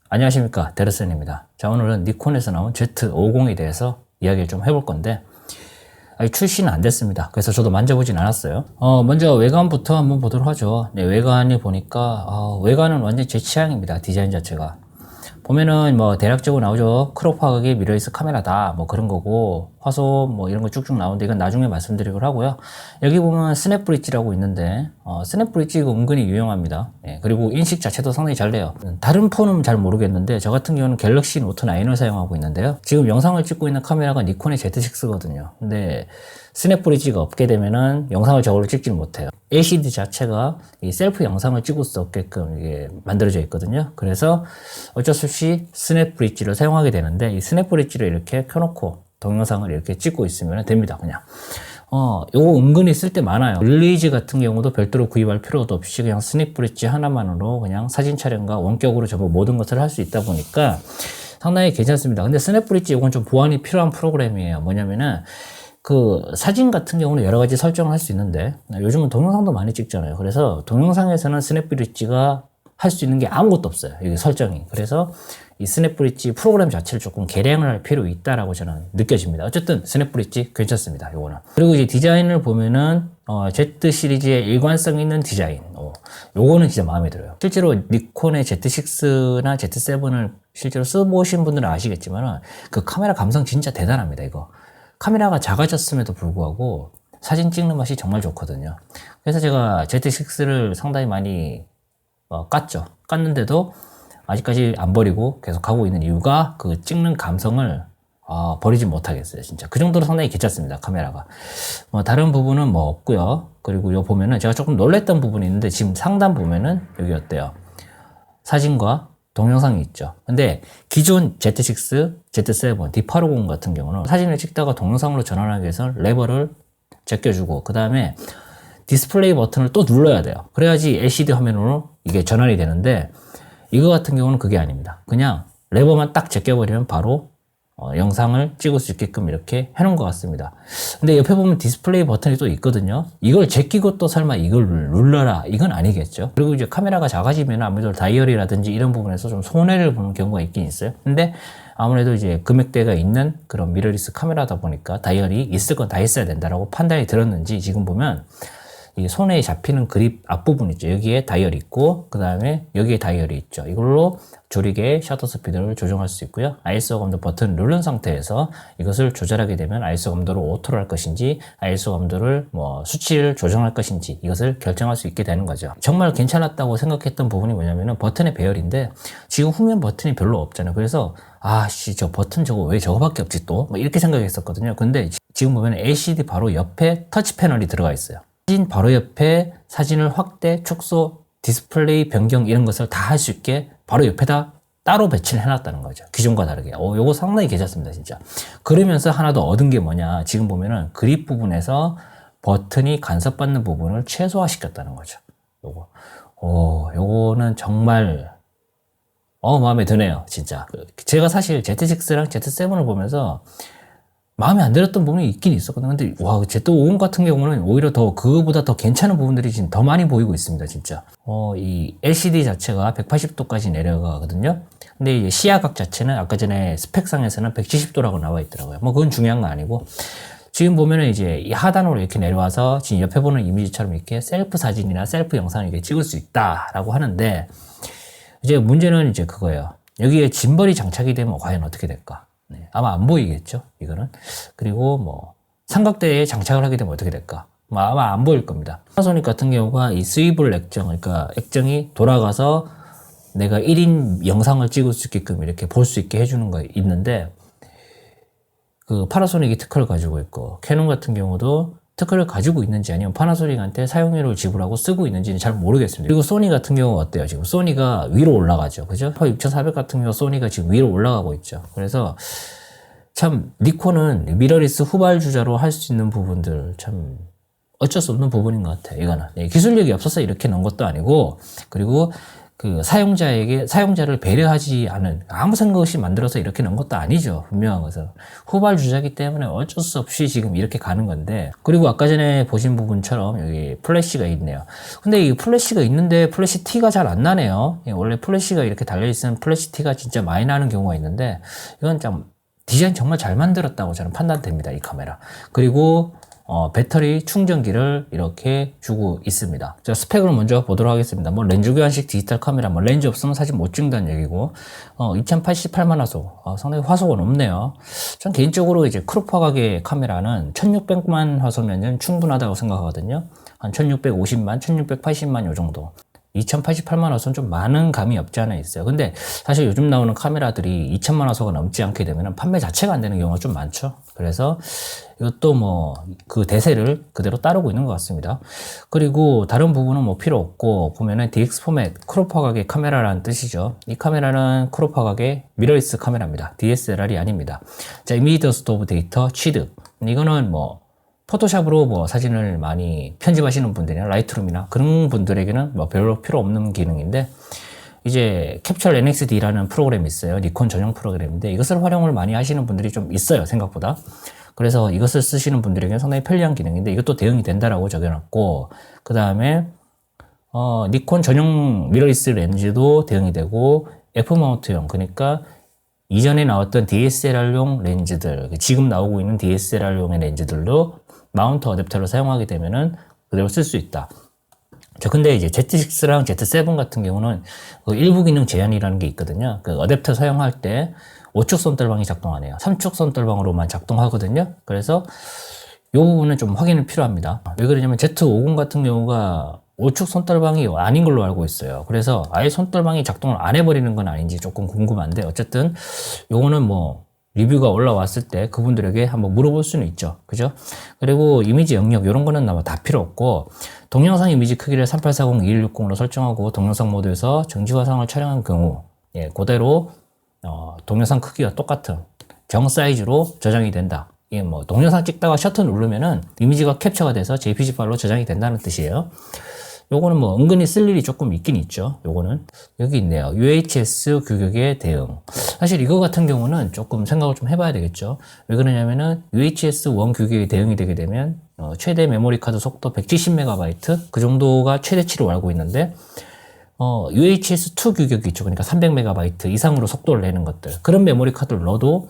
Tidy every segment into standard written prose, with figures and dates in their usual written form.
안녕하십니까, 데르센입니다. 자, 오늘은 니콘에서 나온 Z50에 대해서 이야기를 좀 해볼 건데, 아직 출시는 안 됐습니다. 그래서 저도 만져보진 않았어요. 먼저 외관부터 한번 보도록 하죠. 네, 외관을 보니까 외관은 완전 제 취향입니다. 디자인 자체가. 보면은 뭐 대략적으로 나오죠. 크롭화각의 미러리스 카메라다 뭐 그런 거고, 화소 뭐 이런 거 쭉쭉 나오는데 이건 나중에 말씀드리기로 하고요. 여기 보면 스냅 브릿지라고 있는데 스냅 브릿지 이거 은근히 유용합니다. 예, 그리고 인식 자체도 상당히 잘 돼요. 다른 폰은 잘 모르겠는데 저 같은 경우는 갤럭시 노트 9을 사용하고 있는데요. 지금 영상을 찍고 있는 카메라가 니콘의 Z6거든요. 근데 스냅 브릿지가 없게 되면은 영상을 저걸로 찍지는 못해요. LCD 자체가 이 셀프 영상을 찍을 수 없게끔 이게 만들어져 있거든요. 그래서 어쩔 수 없이 스냅 브릿지를 사용하게 되는데, 이 스냅 브릿지를 이렇게 켜놓고 동영상을 이렇게 찍고 있으면 됩니다. 그냥 요거 은근히 쓸 때 많아요. 릴리즈 같은 경우도 별도로 구입할 필요도 없이 그냥 스냅 브릿지 하나만으로 그냥 사진 촬영과 원격으로 전부 모든 것을 할 수 있다 보니까 상당히 괜찮습니다. 근데 스냅 브릿지 이건 좀 보완이 필요한 프로그램이에요. 뭐냐면은 그 사진 같은 경우는 여러 가지 설정을 할 수 있는데, 요즘은 동영상도 많이 찍잖아요. 그래서 동영상에서는 스냅 브릿지가 할 수 있는 게 아무것도 없어요. 이게 설정이. 그래서 이 스냅 브릿지 프로그램 자체를 조금 개량을 할 필요 있다라고 저는 느껴집니다. 어쨌든 스냅 브릿지 괜찮습니다. 요거는. 그리고 이제 디자인을 보면은 Z 시리즈의 일관성 있는 디자인. 요거는 진짜 마음에 들어요. 실제로 니콘의 Z6나 Z7을 실제로 써보신 분들은 아시겠지만은 그 카메라 감성 진짜 대단합니다. 이거. 카메라가 작아졌음에도 불구하고 사진 찍는 맛이 정말 좋거든요. 그래서 제가 Z6를 상당히 많이 깠죠. 깠는데도 아직까지 안 버리고 계속 가고 있는 이유가 그 찍는 감성을 버리지 못하겠어요. 진짜 그 정도로 상당히 괜찮습니다. 카메라가. 다른 부분은 뭐 없고요. 그리고 요 보면은 제가 조금 놀랬던 부분이 있는데, 지금 상단 보면은 여기 어때요? 사진과 동영상이 있죠. 근데 기존 Z6, Z7, D850 같은 경우는 사진을 찍다가 동영상으로 전환하기 위해서 레버를 제껴주고 그 다음에 디스플레이 버튼을 또 눌러야 돼요. 그래야지 LCD 화면으로 이게 전환이 되는데, 이거 같은 경우는 그게 아닙니다. 그냥 레버만 딱 제껴버리면 바로 영상을 찍을 수 있게끔 이렇게 해놓은 것 같습니다. 근데 옆에 보면 디스플레이 버튼이 또 있거든요. 이걸 제끼고 또 설마 이걸 눌러라, 이건 아니겠죠. 그리고 이제 카메라가 작아지면 아무래도 다이어리라든지 이런 부분에서 좀 손해를 보는 경우가 있긴 있어요. 근데 아무래도 이제 금액대가 있는 그런 미러리스 카메라다 보니까 다이어리 있을 건 다 있어야 된다라고 판단이 들었는지, 지금 보면 이 손에 잡히는 그립 앞부분 있죠. 여기에 다이얼이 있고 그 다음에 여기에 다이얼이 있죠. 이걸로 조리개 셔터 스피드를 조정할 수 있고요. ISO 감도 버튼 누른 상태에서 이것을 조절하게 되면 ISO 감도를 오토로 할 것인지 ISO 감도를 수치를 조정할 것인지 이것을 결정할 수 있게 되는 거죠. 정말 괜찮았다고 생각했던 부분이 뭐냐면은 버튼의 배열인데, 지금 후면 버튼이 별로 없잖아요. 그래서 저 버튼 저거 왜 저거밖에 없지 또? 이렇게 생각했었거든요. 근데 지금 보면 LCD 바로 옆에 터치 패널이 들어가 있어요. 사진 바로 옆에 사진을 확대, 축소, 디스플레이 변경 이런 것을 다 할 수 있게 바로 옆에다 따로 배치를 해놨다는 거죠. 기존과 다르게. 요거 상당히 괜찮습니다, 진짜. 그러면서 하나 더 얻은 게 뭐냐. 지금 보면은 그립 부분에서 버튼이 간섭받는 부분을 최소화시켰다는 거죠. 요거는 정말 마음에 드네요, 진짜. 제가 사실 Z6랑 Z7을 보면서 마음에 안 들었던 부분이 있긴 있었거든요. 근데 Z50 같은 경우는 오히려 더 그거보다 더 괜찮은 부분들이 지금 더 많이 보이고 있습니다, 진짜. 이 LCD 자체가 180도까지 내려가거든요. 근데 이제 시야각 자체는 아까 전에 스펙상에서는 170도라고 나와 있더라고요. 그건 중요한 거 아니고, 지금 보면은 이제 이 하단으로 이렇게 내려와서 지금 옆에 보는 이미지처럼 이렇게 셀프 사진이나 셀프 영상을 이렇게 찍을 수 있다라고 하는데, 이제 문제는 이제 그거예요. 여기에 짐벌이 장착이 되면 과연 어떻게 될까? 네, 아마 안 보이겠죠, 이거는. 그리고 삼각대에 장착을 하게 되면 어떻게 될까? 아마 안 보일 겁니다. 파나소닉 같은 경우가 이 스위블 액정, 그러니까 액정이 돌아가서 내가 1인 영상을 찍을 수 있게끔 이렇게 볼 수 있게 해주는 거 있는데, 그 파나소닉이 특허를 가지고 있고, 캐논 같은 경우도 특허를 가지고 있는지 아니면 파나소닉한테 사용료를 지불하고 쓰고 있는지는 잘 모르겠습니다. 그리고 소니 같은 경우가 어때요? 지금 소니가 위로 올라가죠. 그죠? 6400 같은 경우 소니가 지금 위로 올라가고 있죠. 그래서 참 니콘은 미러리스 후발주자로 할 수 있는 부분들 참 어쩔 수 없는 부분인 것 같아요. 이거는 기술력이 없어서 이렇게 넣은 것도 아니고, 그리고 그 사용자를 배려하지 않은 아무 생각 없이 만들어서 이렇게 넣은 것도 아니죠. 분명한 것은 후발주자이기 때문에 어쩔 수 없이 지금 이렇게 가는 건데, 그리고 아까 전에 보신 부분처럼 여기 플래시가 있네요. 근데 이 플래시가 있는데 플래시 티가 잘 안 나네요. 원래 플래시가 이렇게 달려있으면 플래시 티가 진짜 많이 나는 경우가 있는데, 이건 좀 디자인 정말 잘 만들었다고 저는 판단됩니다, 이 카메라. 그리고 배터리 충전기를 이렇게 주고 있습니다. 자, 스펙을 먼저 보도록 하겠습니다. 뭐 렌즈 교환식 디지털 카메라, 뭐 렌즈 없으면 사진 못 찍는다는 얘기고, 2088만 화소, 상당히 화소가 높네요. 전 개인적으로 이제 크롭 화각의 카메라는 1600만 화소면 충분하다고 생각하거든요. 한 1650만, 1680만 요 정도. 2088만 화소는 좀 많은 감이 없지 않아 있어요. 근데 사실 요즘 나오는 카메라들이 2000만 화소가 넘지 않게 되면 판매 자체가 안 되는 경우가 좀 많죠. 그래서 이것도 뭐 그 대세를 그대로 따르고 있는 것 같습니다. 그리고 다른 부분은 뭐 필요 없고, 보면은 DX 포맷 크롭 화각의 카메라라는 뜻이죠. 이 카메라는 크롭 화각의 미러리스 카메라입니다. DSLR이 아닙니다. 자, 이미디어스트 오브 데이터 취득. 이거는 뭐 포토샵으로 뭐 사진을 많이 편집하시는 분들이나 라이트룸이나 그런 분들에게는 뭐 별로 필요 없는 기능인데, 이제 캡처 NXD라는 프로그램이 있어요. 니콘 전용 프로그램인데 이것을 활용을 많이 하시는 분들이 좀 있어요, 생각보다. 그래서 이것을 쓰시는 분들에게는 상당히 편리한 기능인데 이것도 대응이 된다라고 적여놨고, 그 다음에 니콘 전용 미러리스 렌즈도 대응이 되고, F마운트용, 그러니까 이전에 나왔던 DSLR용 렌즈들, 지금 나오고 있는 DSLR용의 렌즈들도 마운트 어댑터를 사용하게 되면은 그대로 쓸 수 있다. 자, 근데 이제 Z6랑 Z7 같은 경우는 그 일부 기능 제한이라는 게 있거든요. 그 어댑터 사용할 때 5축 손떨방이 작동 안 해요. 3축 손떨방으로만 작동하거든요. 그래서 이 부분은 좀 확인이 필요합니다. 왜 그러냐면 Z50 같은 경우가 5축 손떨방이 아닌 걸로 알고 있어요. 그래서 아예 손떨방이 작동을 안 해버리는 건 아닌지 조금 궁금한데, 어쨌든 요거는 뭐 리뷰가 올라왔을 때 그분들에게 한번 물어볼 수는 있죠. 그죠? 그리고 이미지 영역 이런 거는 아마 다 필요 없고, 동영상 이미지 크기를 3840, 2160으로 설정하고 동영상 모드에서 정지화상을 촬영한 경우 그대로 동영상 크기와 똑같은 정 사이즈로 저장이 된다. 이게 뭐 동영상 찍다가 셔터 누르면은 이미지가 캡처가 돼서 JPG 파일로 저장이 된다는 뜻이에요. 요거는 뭐 은근히 쓸 일이 조금 있긴 있죠. 요거는 여기 있네요. UHS 규격의 대응. 사실 이거 같은 경우는 조금 생각을 좀 해봐야 되겠죠. 왜 그러냐면은 UHS 1 규격의 대응이 되게 되면 최대 메모리 카드 속도 170MB 그 정도가 최대치로 알고 있는데, UHS 2 규격이 있죠. 그러니까 300MB 이상으로 속도를 내는 것들, 그런 메모리 카드를 넣어도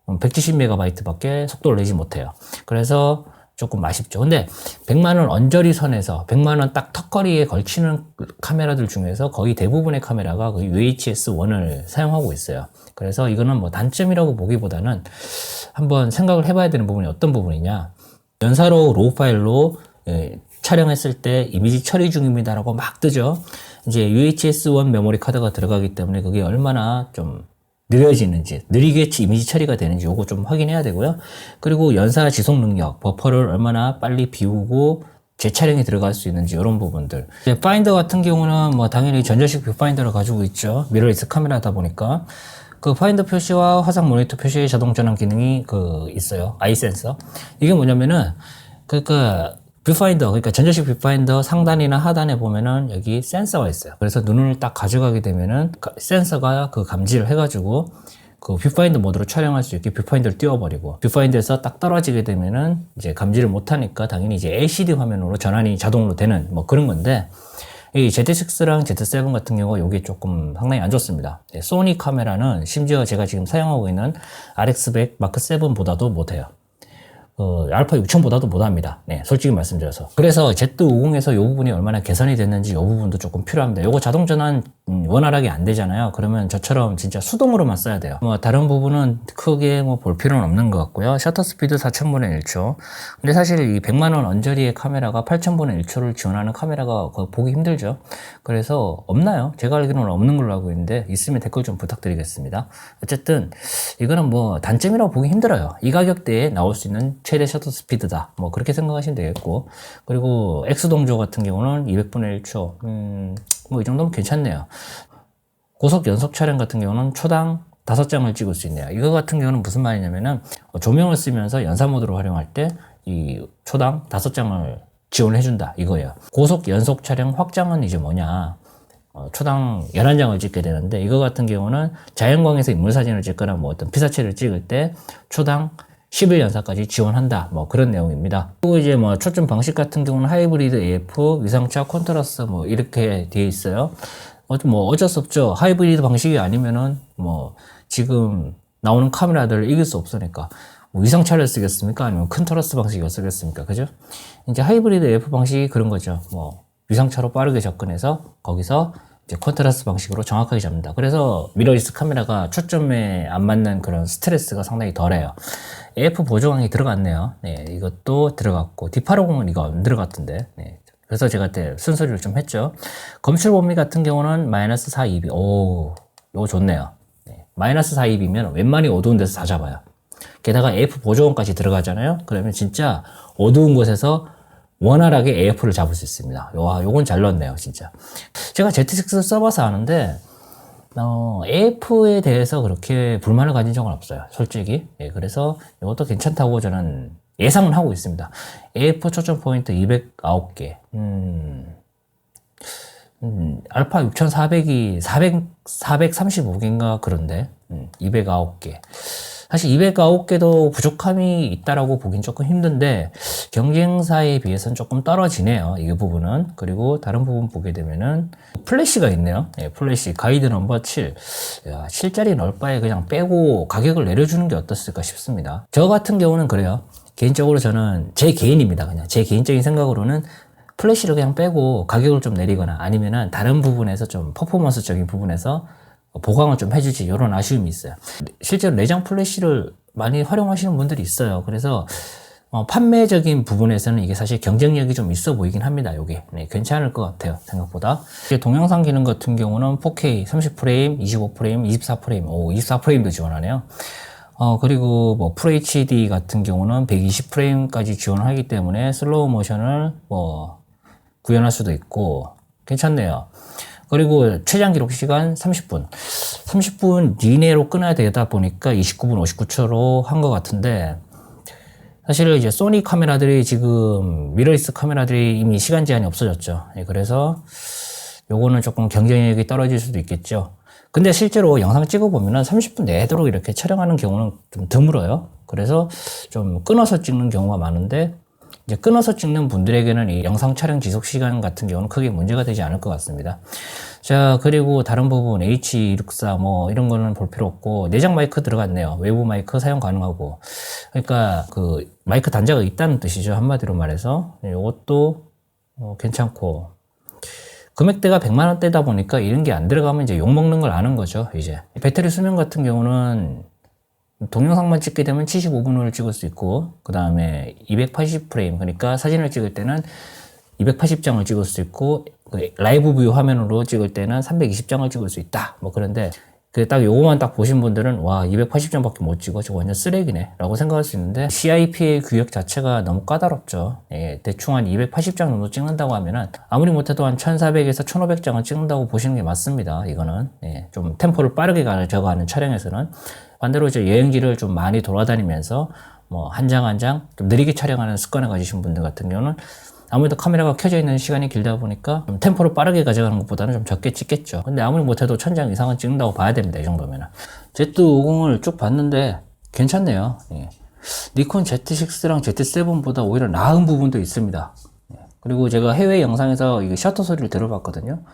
170MB 밖에 속도를 내지 못해요. 그래서 조금 아쉽죠. 근데 100만원 언저리 선에서 100만원 딱 턱걸이에 걸치는 카메라들 중에서 거의 대부분의 카메라가 거의 UHS-1을 사용하고 있어요. 그래서 이거는 뭐 단점이라고 보기보다는 한번 생각을 해봐야 되는 부분이 어떤 부분이냐. 연사로 로우 파일로 촬영했을 때 이미지 처리 중입니다라고 막 뜨죠. 이제 UHS-1 메모리 카드가 들어가기 때문에 그게 얼마나 좀 느려지는지, 느리게 이미지 처리가 되는지 요거 좀 확인해야 되고요. 그리고 연사 지속 능력, 버퍼를 얼마나 빨리 비우고 재촬영이 들어갈 수 있는지 이런 부분들. 파인더 같은 경우는 뭐 당연히 전자식 뷰파인더를 가지고 있죠. 미러리스 카메라다 보니까 그 파인더 표시와 화상 모니터 표시의 자동 전환 기능이 있어요. 아이 센서. 이게 뭐냐면은 그러니까 뷰파인더, 그러니까 전자식 뷰파인더 상단이나 하단에 보면은 여기 센서가 있어요. 그래서 눈을 딱 가져가게 되면은 센서가 그 감지를 해가지고 그 뷰파인더 모드로 촬영할 수 있게 뷰파인더를 띄워버리고, 뷰파인더에서 딱 떨어지게 되면은 이제 감지를 못하니까 당연히 이제 LCD 화면으로 전환이 자동으로 되는 뭐 그런 건데, 이 Z6랑 Z7 같은 경우가 요게 조금 상당히 안 좋습니다. 소니 카메라는 심지어 제가 지금 사용하고 있는 RX100 마크 7보다도 못해요. 알파 6000보다도 못합니다. 네, 솔직히 말씀드려서. 그래서 Z50에서 이 부분이 얼마나 개선이 됐는지 이 부분도 조금 필요합니다. 요거 자동 전환 원활하게 안 되잖아요. 그러면 저처럼 진짜 수동으로만 써야 돼요. 뭐 다른 부분은 크게 뭐 볼 필요는 없는 것 같고요. 셔터 스피드 4000분의 1초. 근데 사실 이 100만원 언저리의 카메라가 8000분의 1초를 지원하는 카메라가 보기 힘들죠. 그래서 없나요? 제가 알기로는 없는 걸로 알고 있는데 있으면 댓글 좀 부탁드리겠습니다. 어쨌든 이거는 뭐 단점이라고 보기 힘들어요. 이 가격대에 나올 수 있는 최대 셔터 스피드다. 뭐 그렇게 생각하시면 되겠고, 그리고 X 동조 같은 경우는 200분의 1초. 뭐 이 정도면 괜찮네요. 고속 연속 촬영 같은 경우는 초당 5장을 찍을 수 있네요. 이거 같은 경우는 무슨 말이냐면은 조명을 쓰면서 연사 모드로 활용할 때 이 초당 5장을 지원을 해준다 이거예요. 고속 연속 촬영 확장은 이제 뭐냐. 초당 11장을 찍게 되는데, 이거 같은 경우는 자연광에서 인물 사진을 찍거나 뭐 어떤 피사체를 찍을 때 초당 11연사까지 지원한다. 뭐 그런 내용입니다. 그리고 이제 뭐 초점 방식 같은 경우는 하이브리드 AF, 위상차, 콘트라스트 뭐 이렇게 되어 있어요. 뭐 어쩔 수 없죠. 하이브리드 방식이 아니면은 뭐 지금 나오는 카메라들을 이길 수 없으니까 뭐 위상차를 쓰겠습니까? 아니면 콘트라스트 방식을 쓰겠습니까? 그죠? 이제 하이브리드 AF 방식이 그런 거죠. 뭐 위상차로 빠르게 접근해서 거기서 이제 컨트라스트 방식으로 정확하게 잡는다. 그래서 미러리스 카메라가 초점에 안 맞는 그런 스트레스가 상당히 덜해요. AF 보조광이 들어갔네요. 네, 이것도 들어갔고 D850은 이거 안 들어갔던데. 네. 그래서 제가 그때 순서리를 좀 했죠. 검출 범위 같은 경우는 마이너스 420. 오, 이거 좋네요. 네. 마이너스 420이면 웬만히 어두운 데서 다 잡아요. 게다가 AF 보조광까지 들어가잖아요. 그러면 진짜 어두운 곳에서 원활하게 AF를 잡을 수 있습니다. 와, 요건 잘 넣었네요, 진짜. 제가 Z6 써봐서 아는데, AF에 대해서 그렇게 불만을 가진 적은 없어요, 솔직히. 예, 그래서 이것도 괜찮다고 저는 예상은 하고 있습니다. AF 초점 포인트 209개. 알파 6400이 435개인가 그런데, 209개. 사실 209개도 부족함이 있다라고 보긴 조금 힘든데 경쟁사에 비해서는 조금 떨어지네요. 이 부분은. 그리고 다른 부분 보게 되면은 플래시가 있네요. 예, 플래시 가이드 넘버 7. 야, 7짜리 넣을 바에 그냥 빼고 가격을 내려주는 게 어떻을까 싶습니다. 저 같은 경우는 그래요. 개인적으로 저는 제 개인입니다. 그냥 제 개인적인 생각으로는 플래시를 그냥 빼고 가격을 좀 내리거나 아니면은 다른 부분에서 좀 퍼포먼스적인 부분에서 보강을 좀 해주지, 이런 아쉬움이 있어요. 실제로 내장 플래시를 많이 활용하시는 분들이 있어요. 그래서 판매적인 부분에서는 이게 사실 경쟁력이 좀 있어 보이긴 합니다. 요게 네, 괜찮을 것 같아요, 생각보다. 동영상 기능 같은 경우는 4K 30프레임, 25프레임, 24프레임, 24프레임도 지원하네요. 그리고 뭐 FHD 같은 경우는 120프레임까지 지원을 하기 때문에 슬로우 모션을 뭐 구현할 수도 있고 괜찮네요. 그리고 최장 기록 시간 30분. 30분 이내로 끊어야 되다 보니까 29분 59초로 한 것 같은데, 사실 이제 소니 카메라들이 지금 미러리스 카메라들이 이미 시간 제한이 없어졌죠. 그래서 요거는 조금 경쟁력이 떨어질 수도 있겠죠. 근데 실제로 영상 찍어보면은 30분 내도록 이렇게 촬영하는 경우는 좀 드물어요. 그래서 좀 끊어서 찍는 경우가 많은데, 이제 끊어서 찍는 분들에게는 이 영상 촬영 지속 시간 같은 경우는 크게 문제가 되지 않을 것 같습니다. 자, 그리고 다른 부분 H264 뭐 이런 거는 볼 필요 없고, 내장 마이크 들어갔네요. 외부 마이크 사용 가능하고. 그러니까 그 마이크 단자가 있다는 뜻이죠, 한마디로 말해서. 이것도 괜찮고, 금액대가 100만 원대다 보니까 이런 게 안 들어가면 이제 욕먹는 걸 아는 거죠, 이제. 배터리 수명 같은 경우는 동영상만 찍게 되면 75분을 찍을 수 있고, 그 다음에 280프레임, 그러니까 사진을 찍을 때는 280장을 찍을 수 있고, 라이브 뷰 화면으로 찍을 때는 320장을 찍을 수 있다. 뭐 그런데 딱 요거만 딱 보신 분들은 와, 280장밖에 못 찍어, 저거 완전 쓰레기네 라고 생각할 수 있는데, CIP의 규격 자체가 너무 까다롭죠. 예, 대충 한 280장 정도 찍는다고 하면은 아무리 못해도 한 1400에서 1500장을 찍는다고 보시는 게 맞습니다. 이거는 좀 템포를 빠르게 가져가는 촬영에서는. 반대로 이제 여행지를 좀 많이 돌아다니면서 뭐 한 장 한 장 좀 느리게 촬영하는 습관을 가지신 분들 같은 경우는 아무래도 카메라가 켜져 있는 시간이 길다 보니까 좀 템포를 빠르게 가져가는 것보다는 좀 적게 찍겠죠. 근데 아무리 못해도 1000장 이상은 찍는다고 봐야 됩니다, 이 정도면은. Z50을 쭉 봤는데 괜찮네요. 예. 니콘 Z6랑 Z7보다 오히려 나은 부분도 있습니다. 예. 그리고 제가 해외 영상에서 이게 셔터 소리를 들어봤거든요.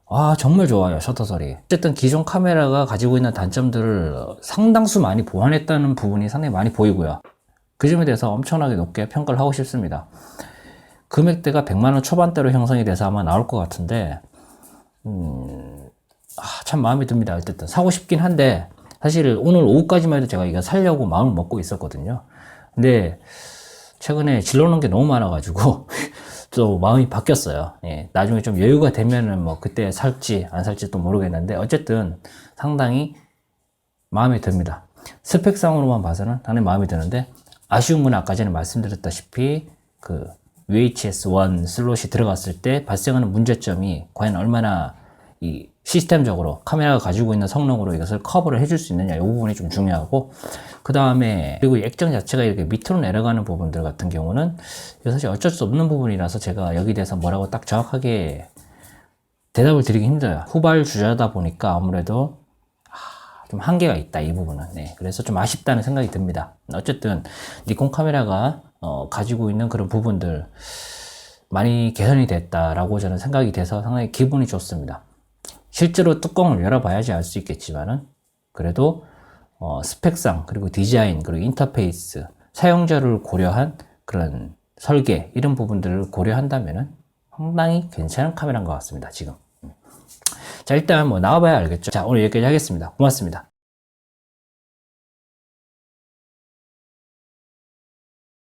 아, 정말 좋아요, 셔터 소리. 어쨌든 기존 카메라가 가지고 있는 단점들을 상당수 많이 보완했다는 부분이 상당히 많이 보이고요. 그 점에 대해서 엄청나게 높게 평가를 하고 싶습니다. 금액대가 100만원 초반대로 형성이 돼서 아마 나올 것 같은데, 참 마음에 듭니다. 어쨌든 사고 싶긴 한데, 사실 오늘 오후까지만 해도 제가 이거 살려고 마음을 먹고 있었거든요. 근데 최근에 질러놓은 게 너무 많아가지고 또 마음이 바뀌었어요. 예, 나중에 좀 여유가 되면은 뭐 그때 살지 안 살지 또 모르겠는데, 어쨌든 상당히 마음에 듭니다. 스펙상으로만 봐서는 상당히 마음에 드는데, 아쉬운 건 아까 전에 말씀드렸다시피 그 UHS-1 슬롯이 들어갔을 때 발생하는 문제점이 과연 얼마나 이 시스템적으로 카메라가 가지고 있는 성능으로 이것을 커버를 해줄 수 있느냐, 이 부분이 좀 중요하고, 그 다음에 그리고 이 액정 자체가 이렇게 밑으로 내려가는 부분들 같은 경우는 이거 사실 어쩔 수 없는 부분이라서 제가 여기 대해서 뭐라고 딱 정확하게 대답을 드리기 힘들어요. 후발주자다 보니까 아무래도 좀 한계가 있다, 이 부분은. 네, 그래서 좀 아쉽다는 생각이 듭니다. 어쨌든 니콘 카메라가 가지고 있는 그런 부분들 많이 개선이 됐다라고 저는 생각이 돼서 상당히 기분이 좋습니다. 실제로 뚜껑을 열어봐야지 알 수 있겠지만은 그래도 스펙상, 그리고 디자인, 그리고 인터페이스, 사용자를 고려한 그런 설계, 이런 부분들을 고려한다면은 상당히 괜찮은 카메라인 것 같습니다, 지금. 자, 일단 뭐 나와봐야 알겠죠. 자, 오늘 여기까지 하겠습니다. 고맙습니다.